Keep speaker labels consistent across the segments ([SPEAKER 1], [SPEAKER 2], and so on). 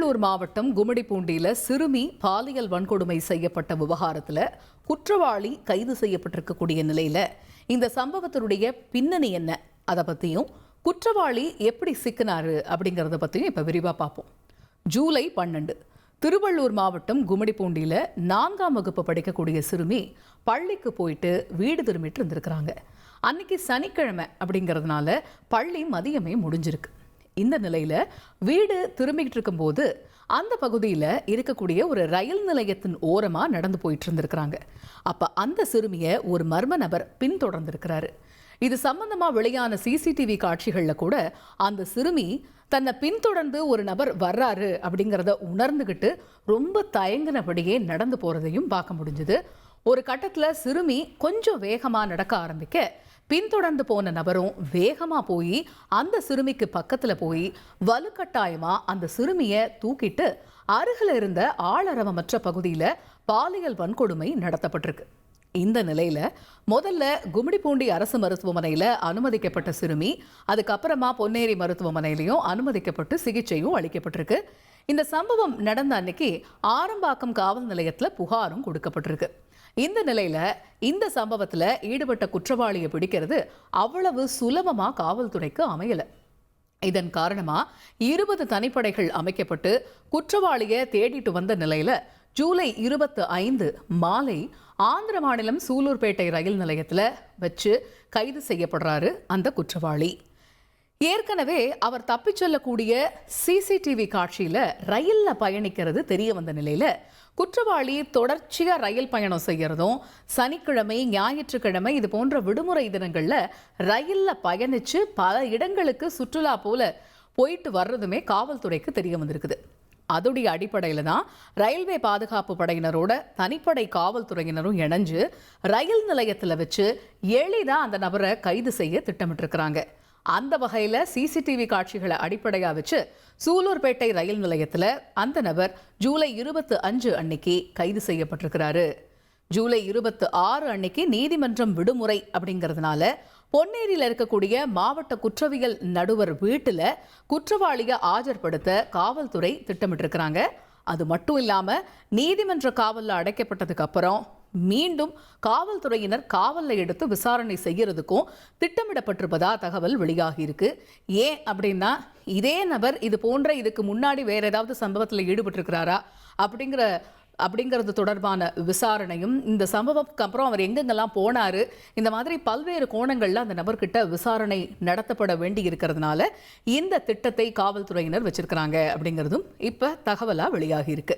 [SPEAKER 1] திருவள்ளூர் மாவட்டம் கும்மிடிப்பூண்டியில சிறுமி பாலியல் வன்கொடுமை செய்யப்பட்ட விவகாரத்தில் குற்றவாளி கைது செய்யப்பட்டிருக்கக்கூடிய நிலையில இந்த சம்பவத்தினுடைய பின்னணி என்ன, அதை பற்றியும் குற்றவாளி எப்படி சிக்கினாரு அப்படிங்கிறத பற்றியும் இப்போ விரிவாக பார்ப்போம். ஜூலை 12 திருவள்ளூர் மாவட்டம் கும்மிடிப்பூண்டியில 4ஆம் வகுப்பு படிக்கக்கூடிய சிறுமி பள்ளிக்கு போயிட்டு வீடு திரும்பிட்டு இருந்திருக்கிறாங்க. அன்னைக்கு சனிக்கிழமை அப்படிங்கிறதுனால பள்ளி மதியமே முடிஞ்சிருக்கு. இந்த நிலையில வீடு திரும்பிக்கிட்டு இருக்கும்போது அந்த பகுதியில் இருக்கக்கூடிய ஒரு ரயில் நிலையத்தின் ஓரமா நடந்து போயிட்டு இருந்திருக்கிறாங்க. அப்ப அந்த சிறுமியை ஒரு மர்ம நபர் பின்தொடர்ந்திருக்கிறாரு. இது சம்பந்தமா வெளியான சிசிடிவி காட்சிகள்ல கூட அந்த சிறுமி தன்னை பின்தொடர்ந்து ஒரு நபர் வர்றாரு அப்படிங்கிறத உணர்ந்துகிட்டு ரொம்ப தயங்கினபடியே நடந்து போறதையும் பார்க்க முடிஞ்சது. ஒரு கட்டத்துல சிறுமி கொஞ்சம் வேகமா நடக்க ஆரம்பிக்க பின்தொடர்ந்து போன நபரும் வேகமா போய் அந்த சிறுமிக்கு பக்கத்துல போய் வலுக்கட்டாயமா அந்த சிறுமியை தூக்கிட்டு அருகில் இருந்த ஆளரவமற்ற பகுதியில பாலியல் வன்கொடுமை நடத்தப்பட்டிருக்கு. இந்த நிலையில முதல்ல கும்மிடிப்பூண்டி அரசு மருத்துவமனையில அனுமதிக்கப்பட்ட சிறுமி அதுக்கப்புறமா பொன்னேரி மருத்துவமனையிலையும் அனுமதிக்கப்பட்டு சிகிச்சையும் அளிக்கப்பட்டிருக்கு. இந்த சம்பவம் நடந்த அன்னைக்கு ஆரம்பாக்கம் காவல் நிலையத்துல புகாரும் கொடுக்கப்பட்டிருக்கு. இந்த நிலையில இந்த சம்பவத்துல ஈடுபட்ட குற்றவாளியை பிடிக்கிறது அவ்வளவு சுலபமா காவல்துறைக்கு அமையல. இதன் காரணமா 20 தனிப்படைகள் அமைக்கப்பட்டு குற்றவாளியை தேடிட்டு வந்த நிலையில ஜூலை 25 மாலை ஆந்திர மாநிலம் சூலூர்பேட்டை ரயில் நிலையத்துல வச்சு கைது செய்யப்படுறாரு அந்த குற்றவாளி. ஏற்கனவே அவர் தப்பிச் செல்லக்கூடிய சிசிடிவி காட்சியில ரயில்ல பயணிக்கிறது தெரிய வந்த நிலையில குற்றவாளி தொடர்ச்சியா ரயில் பயணம் செய்யறதும் சனிக்கிழமை ஞாயிற்றுக்கிழமை இது போன்ற விடுமுறை தினங்கள்ல ரயில்ல பயணிச்சு பல இடங்களுக்கு சுற்றுலா போல போயிட்டு வர்றதுமே காவல்துறைக்கு தெரிய வந்திருக்குது. அதோடைய அடிப்படையில தான் ரயில்வே பாதுகாப்பு படையினரோட தனிப்படை காவல்துறையினரும் இணைஞ்சு ரயில் நிலையத்துல வச்சு எளிதா அந்த நபரை கைது செய்ய திட்டமிட்டிருக்கிறாங்க. அந்த வகையில சிசிடிவி காட்சிகளை அடிப்படையா வச்சு சூலூர்பேட்டை ரயில் நிலையத்துல அந்த நபர் ஜூலை 25 அன்னைக்கு கைது செய்யப்பட்டிருக்கிறாரு. ஜூலை 26 அன்னைக்கு நீதிமன்றம் விடுமுறை அப்படிங்கிறதுனால பொன்னேரியில் இருக்கக்கூடிய மாவட்ட குற்றவியல் நடுவர் வீட்டுல குற்றவாளியை ஆஜர்படுத்த காவல்துறை திட்டமிட்டிருக்கிறாங்க. அது மட்டும் இல்லாம நீதிமன்ற காவல்ல அடைக்கப்பட்டதுக்கு அப்புறம் மீண்டும் காவல்துறையினர் காவல்ல எடுத்து விசாரணை செய்யறதுக்கும் திட்டமிடப்பட்டிருப்பதா தகவல் வெளியாகி இருக்கு. ஏன் அப்படின்னா இதே நபர் இது போன்ற இதுக்கு முன்னாடி வேற ஏதாவது சம்பவத்தில் ஈடுபட்டிருக்கிறாரா அப்படிங்கிறது தொடர்பான விசாரணையும் இந்த சம்பவத்துக்கு அப்புறம் அவர் எங்கெங்கெல்லாம் போனாரு இந்த மாதிரி பல்வேறு கோணங்கள்ல அந்த நபர்கிட்ட விசாரணை நடத்தப்பட வேண்டி இருக்கிறதுனால இந்த திட்டத்தை காவல்துறையினர் வச்சிருக்கிறாங்க அப்படிங்கிறதும் இப்ப தகவலா வெளியாகி இருக்கு.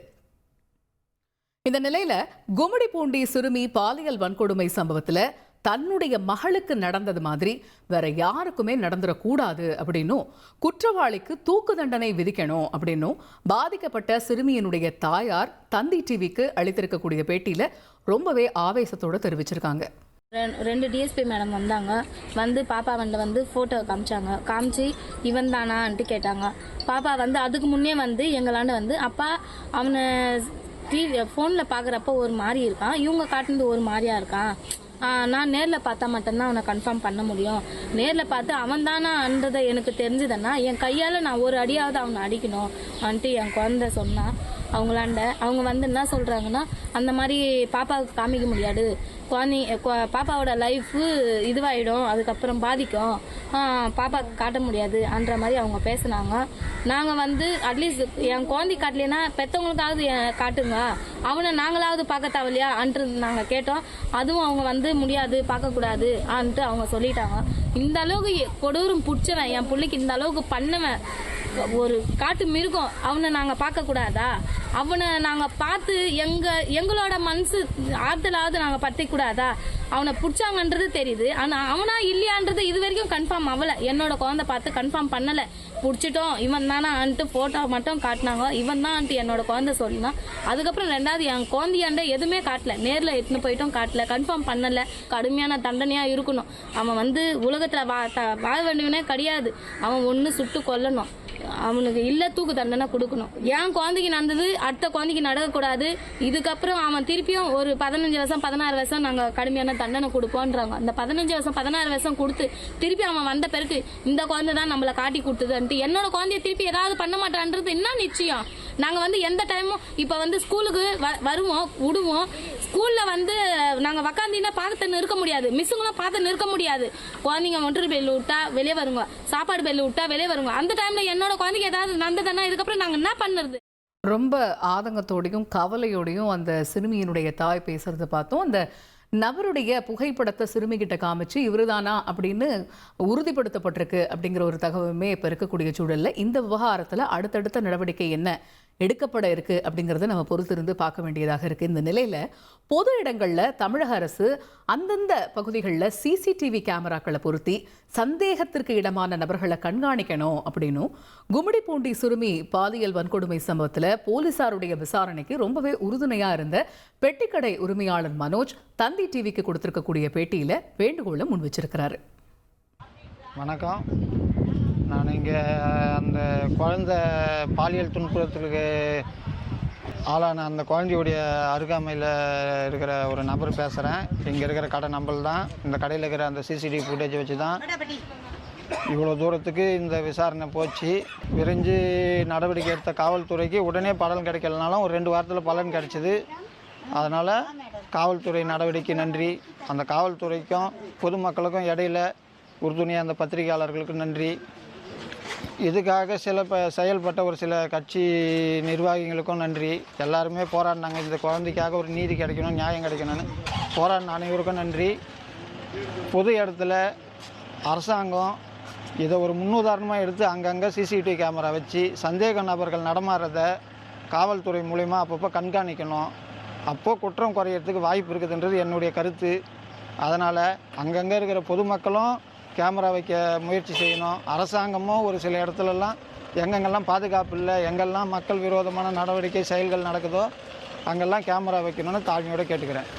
[SPEAKER 1] இந்த நிலையில கும்மிடிப்பூண்டி சிறுமி பாலியல் வன்கொடுமை சம்பவத்துல தன்னுடைய மகளுக்கு நடந்தது மாதிரி வேற யாருக்குமே நடந்துடக்கூடாது அப்படின்னும் குற்றவாளிக்கு தூக்கு தண்டனை விதிக்கணும் அப்படின்னும் பாதிக்கப்பட்ட சிறுமியினுடைய தாயார் தந்தி டிவிக்கு அளித்திருக்கக்கூடிய பேட்டியில ரொம்பவே ஆவேசத்தோட தெரிவிச்சிருக்காங்க.
[SPEAKER 2] 2 டிஎஸ்பி மேடம் வந்தாங்க. வந்து பாப்பா வந்து ஃபோட்டோ காமிச்சு இவன் தானான்ட்டு கேட்டாங்க. பாப்பா அதுக்கு முன்னே எங்களாண்ட அப்பா அவனை ஃபோனில் பார்க்குறப்ப ஒரு மாதிரி இருக்கான், இவங்க காட்டுனது ஒரு மாதிரியா இருக்கான், நான் நேரில் பார்த்தா மட்டும்தான் அவனை கன்ஃபார்ம் பண்ண முடியும், நேரில் பார்த்து அவன் தானான்றதை எனக்கு தெரிஞ்சுதுன்னா என் கையால் நான் ஒரு அடியாவது அவனை அடிக்கணும் வந்துட்டு என் குழந்தை சொன்னான். அவங்களாண்ட அவங்க என்ன சொல்கிறாங்கன்னா அந்த மாதிரி பாப்பாவுக்கு காமிக்க முடியாது, பாப்பாவோட லைஃபு இதுவாகிடும், அதுக்கப்புறம் பாதிக்கும், பாப்பாவுக்கு காட்ட முடியாது அன்ற மாதிரி அவங்க பேசுனாங்க. நாங்கள் அட்லீஸ்ட் என் குழந்தை காட்டலைன்னா பெற்றவங்களுக்காவது காட்டுங்க, அவனை நாங்களாவது பார்க்க தேவையில்லையா அன்றது நாங்கள் கேட்டோம். அதுவும் அவங்க முடியாது பார்க்கக்கூடாது ஆன்ட்டு அவங்க சொல்லிட்டாங்க. இந்த அளவுக்கு கொடூரம் பிடிச்சவன் என் பிள்ளைக்கு இந்த அளவுக்கு பண்ணவன் ஒரு காட்டு மிருகம், அவனை நாங்கள் பார்க்கக்கூடாதா, அவனை நாங்கள் பார்த்து எங்களோட மனசு ஆறுதலாவது நாங்கள் பற்றிக்கூடாதா, அவனை பிடிச்சாங்கன்றது தெரியுது, ஆனால் அவனா இல்லையான்றது இது வரைக்கும் கன்ஃபார்ம் ஆகலை. என்னோட குழந்தை பார்த்து கன்ஃபார்ம் பண்ணலை, பிடிச்சிட்டோம் இவன் தானே ஆன்ட்டு ஃபோட்டோ மட்டும் காட்டினாங்க, இவன் தான் ஆன்ட்டு என்னோட குழந்தை சொல்லினா. அதுக்கப்புறம் 2வது என் குழந்தையாண்ட எதுவுமே காட்டல, நேரில் எட்டுன்னு போயிட்டோம் காட்டல, கன்ஃபார்ம் பண்ணலை. கடுமையான தண்டனையாக இருக்கணும். அவன் உலகத்தில் வாழ வேண்டியவனே கிடையாது, அவன் ஒன்று சுட்டு கொல்லணும். அவனுக்கு இல்லை தூக்கு தண்டனை கொடுக்கணும். என் குழந்தைக்கு நடந்தது அடுத்த குழந்தைக்கு நடக்கக்கூடாது. இதுக்கப்புறம் அவன் திருப்பியும் ஒரு 15 வருஷம் 16 வருஷம் நாங்கள் கடுமையான தண்டனை கொடுப்போன்றாங்க. அந்த 15 வருஷம் 16 வருஷம் கொடுத்து திருப்பி அவன் வந்த பிறகு இந்த குழந்தை தான் நம்மளை காட்டி கொடுத்ததுன்ட்டு என்னோட குழந்தைய திருப்பி ஏதாவது பண்ண மாட்டான்றது என்ன நிச்சயம்? நாங்கள் எந்த டைமும் இப்போ ஸ்கூலுக்கு வருவோம் விடுவோம். ஸ்கூலில் நாங்கள் உக்காந்தினா பார்த்து நிற்க முடியாது, மிஸ்ஸுங்களும் பார்த்து நிற்க முடியாது. குழந்தைங்க ஒன்று பெல்லு விட்டா வெளியே வருங்க, சாப்பாடு பெல்லு விட்டா வெளியே வருங்க. அந்த டைமில் என்னோட குழந்தைக்கு ஏதாவது நடந்ததுன்னா இதுக்கப்புறம் நாங்கள் என்ன பண்ணுறது?
[SPEAKER 1] ரொம்ப ஆதங்கத்தோடையும் கவலையோடையும் அந்த சிறுமியினுடைய தாய் பேசுறத பார்த்தோம். அந்த நபருடைய புகைப்படத்தை சிறுமிகிட்ட காமிச்சு இவருதானா அப்படின்னு உறுதிப்படுத்தப்பட்டிருக்கு அப்படிங்கிற ஒரு தகவலுமே இப்போ இருக்கக்கூடிய சூழலில் இந்த விவகாரத்தில் அடுத்தடுத்த நடவடிக்கை என்ன எடுக்கப்பட இருக்கு அப்படிங்கிறத நம்ம பொறுத்திருந்து பார்க்க வேண்டியதாக இருக்கு. இந்த நிலையில பொது இடங்களில் தமிழக அரசு அந்தந்த பகுதிகளில் சிசிடிவி கேமராக்களை பொருத்தி சந்தேகத்திற்கு இடமான நபர்களை கண்காணிக்கணும் அப்படின்னும், கும்மிடிப்பூண்டி சிறுமி பாலியல் வன்கொடுமை சம்பவத்தில் போலீசாருடைய விசாரணைக்கு ரொம்பவே உறுதுணையா இருந்த பெட்டிக்கடை உரிமையாளர் மனோஜ் தந்தி டிவிக்கு கொடுத்திருக்கக்கூடிய பேட்டியில வேண்டுகோளை முன் வச்சிருக்கிறாரு.
[SPEAKER 3] வணக்கம். நான் இங்கே அந்த குழந்தை பாலியல் துன்புறுத்தலுக்கு ஆளான அந்த குழந்தையுடைய அருகாமையில் இருக்கிற ஒரு நபர் பேசுகிறேன். இங்கே இருக்கிற கடை நம்பர் தான், இந்த கடையில் இருக்கிற அந்த சிசிடிவி ஃபுட்டேஜ் வச்சு தான் இவ்வளோ தூரத்துக்கு இந்த விசாரணை போச்சு. விரைஞ்சு நடவடிக்கை எடுத்த காவல்துறைக்கு உடனே பலன் கிடைக்கலனாலும் ஒரு 2 வாரத்தில் பலன் கிடைச்சிது. அதனால் காவல்துறை நடவடிக்கை நன்றி. அந்த காவல்துறைக்கும் பொதுமக்களுக்கும் இடையில் உறுதுணையாக அந்த பத்திரிகையாளர்களுக்கு நன்றி. இதுக்காக செயல்பட்ட ஒரு சில கட்சி நிர்வாகிகளுக்கும் நன்றி. எல்லாருமே போராடினாங்க, இந்த குழந்தைக்காக ஒரு நீதி கிடைக்கணும், நியாயம் கிடைக்கணும்னு போராடின அனைவருக்கும் நன்றி. பொது இடத்துல அரசாங்கம் இதை ஒரு முன்னுதாரணமாக எடுத்து அங்கங்கே சிசிடிவி கேமரா வச்சு சந்தேக நபர்கள் நடமாறதை காவல்துறை மூலமா அப்பப்போ கண்காணிக்கணும். அப்போது குற்றம் குறையிறதுக்கு வாய்ப்பு இருக்குதுன்றது என்னுடைய கருத்து. அதனால் அங்கங்கே இருக்கிற பொதுமக்களும் கேமரா வைக்க முயற்சி செய்யணும். அரசாங்கமும் ஒரு சில இடத்துலலாம் எங்கெங்கெல்லாம் பாதுகாப்பு இல்லை, எங்கெல்லாம் மக்கள் விரோதமான நடவடிக்கை செயல்கள் நடக்குதோ அங்கெல்லாம் கேமரா வைக்கணும்னு தாழ்மையோடு கேட்டுக்கிறேன்.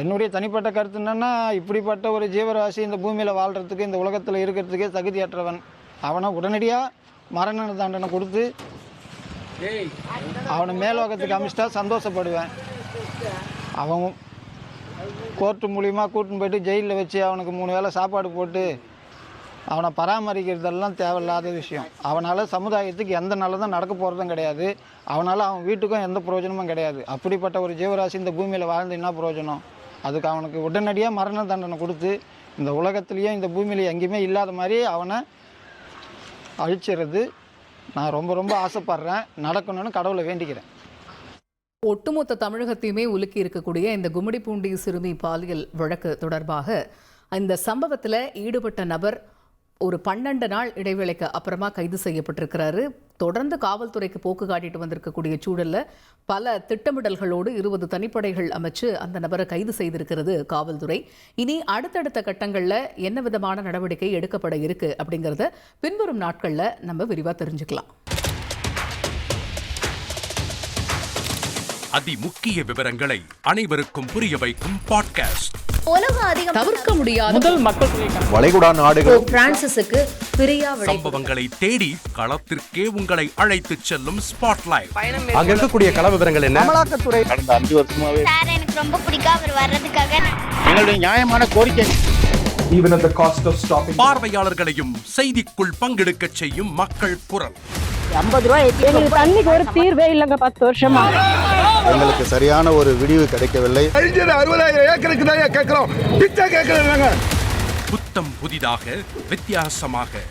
[SPEAKER 3] என்னுடைய தனிப்பட்ட கருத்து என்னென்னா, இப்படிப்பட்ட ஒரு ஜீவராசி இந்த பூமியில் வாழ்கிறதுக்கு, இந்த உலகத்தில் இருக்கிறதுக்கே தகுதியற்றவன். அவனை உடனடியாக மரண தண்டனை கொடுத்து அவனை மேலோகத்துக்கு அமிச்சிட்டா சந்தோஷப்படுவேன். அவன் கோர்ட்டு மூலிமா கூட்டின்னு போய்ட்டு ஜெயிலில் வச்சு அவனுக்கு 3 வேளை சாப்பாடு போட்டு அவனை பராமரிக்கிறதெல்லாம் தேவையில்லாத விஷயம். அவனால் சமுதாயத்துக்கு எந்த நல்லதும் நடக்க போகிறதும் கிடையாது. அவனால் அவன் வீட்டுக்கும் எந்த பிரயோஜனமும் கிடையாது. அப்படிப்பட்ட ஒரு ஜீவராசி இந்த பூமியில் வாழ்ந்து என்ன பிரயோஜனம்? அதுக்கு அவனுக்கு உடனடியாக மரண தண்டனை கொடுத்து இந்த உலகத்துலேயும் இந்த பூமியில் எங்கேயுமே இல்லாத மாதிரி அவனை அழிச்சிடுறது நான் ரொம்ப ரொம்ப ஆசைப்படுறேன். நடக்கணும்னு கடவுளை வேண்டிக்கிறேன்.
[SPEAKER 1] ஒட்டுமொத்த தமிழகத்தையுமே உலுக்கி இருக்கக்கூடிய இந்த கும்மிடிப்பூண்டி சிறுமி பாலியல் வழக்கு தொடர்பாக இந்த சம்பவத்தில் ஈடுபட்ட நபர் ஒரு 12 நாள் இடைவேளைக்கு அப்புறமா கைது செய்யப்பட்டிருக்கிறாரு. தொடர்ந்து காவல்துறைக்கு போக்கு காட்டிட்டு வந்திருக்கக்கூடிய சூழலில் பல திட்டமிடல்களோடு 20 தனிப்படைகள் அமைச்சு அந்த நபரை கைது செய்திருக்கிறது காவல்துறை. இனி அடுத்தடுத்த கட்டங்களில் என்ன விதமான நடவடிக்கை எடுக்கப்பட இருக்கு அப்படிங்கிறத பின்வரும் நாட்களில் நம்ம விரிவாக தெரிஞ்சுக்கலாம்.
[SPEAKER 4] அதிமுக்கிய விவரங்களை அனைவருக்கும் புரிய வைக்கும் பாட்காஸ்ட்.
[SPEAKER 1] தவிர்க்க முடியாத
[SPEAKER 5] முதல் மக்கள்
[SPEAKER 6] வளைகுடா நாடுகள்
[SPEAKER 1] பிரான்சிஸுக்கு
[SPEAKER 4] சம்பவங்களை தேடி களத்திற்கே உங்களை அழைத்து செல்லும் ஸ்பாட்லைட்.
[SPEAKER 6] அங்க இருக்கக்கூடிய கள விவரங்கள் என்ன?
[SPEAKER 3] அமலாக்கத்துறை கடந்த 5 வருஷமாவே
[SPEAKER 7] சார் எனக்கு ரொம்ப பிடிக்கும் அவர் வர்றதுக்காக.
[SPEAKER 3] எங்களுடைய நியாயமான கோரிக்கை
[SPEAKER 6] even at the cost of stopping
[SPEAKER 4] பார்வையாளர்களையும் செய்திக்குள் பங்கெடுக்க செய்யும் மக்கள் குரல்.
[SPEAKER 5] 50 ரூபாய் எங்களுக்கு தண்ணிக்கு ஒரு தீர்வே இல்லங்க 10 வருஷமா.
[SPEAKER 8] எங்களுக்கு சரியான ஒரு விடிவு கிடைக்கவில்லை.
[SPEAKER 6] 60,000 ஏக்கருக்கு தான் கேக்குறோம், பிச்சை கேக்குறாங்க.
[SPEAKER 4] புத்தம் புதிதாக வித்தியாசமாக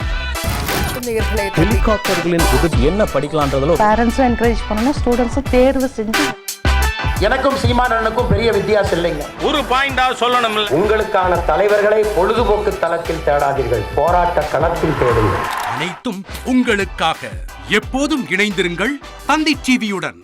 [SPEAKER 5] ஹெலிகாப்டர்களின் உதவி என்ன படிக்கலாம்ன்றதுல பேரண்ட்ஸும் என்கரேஜ் பண்ணணும், ஸ்டூடெண்ட்ஸும் தேர்வு செஞ்சு.
[SPEAKER 9] எனக்கும் சீமானனுக்கும் பெரிய வித்தியாசம் இல்லைங்க.
[SPEAKER 4] ஒரு பாயிண்டா சொல்லணும்.
[SPEAKER 9] உங்களுக்கான தலைவர்களை பொழுதுபோக்கு தளத்தில் தேடாதீர்கள், போராட்ட களத்தில் தேடுங்கள்.
[SPEAKER 4] அனைத்தும் உங்களுக்காக. எப்போதும் இணைந்திருங்கள் தந்தி டிவியுடன்.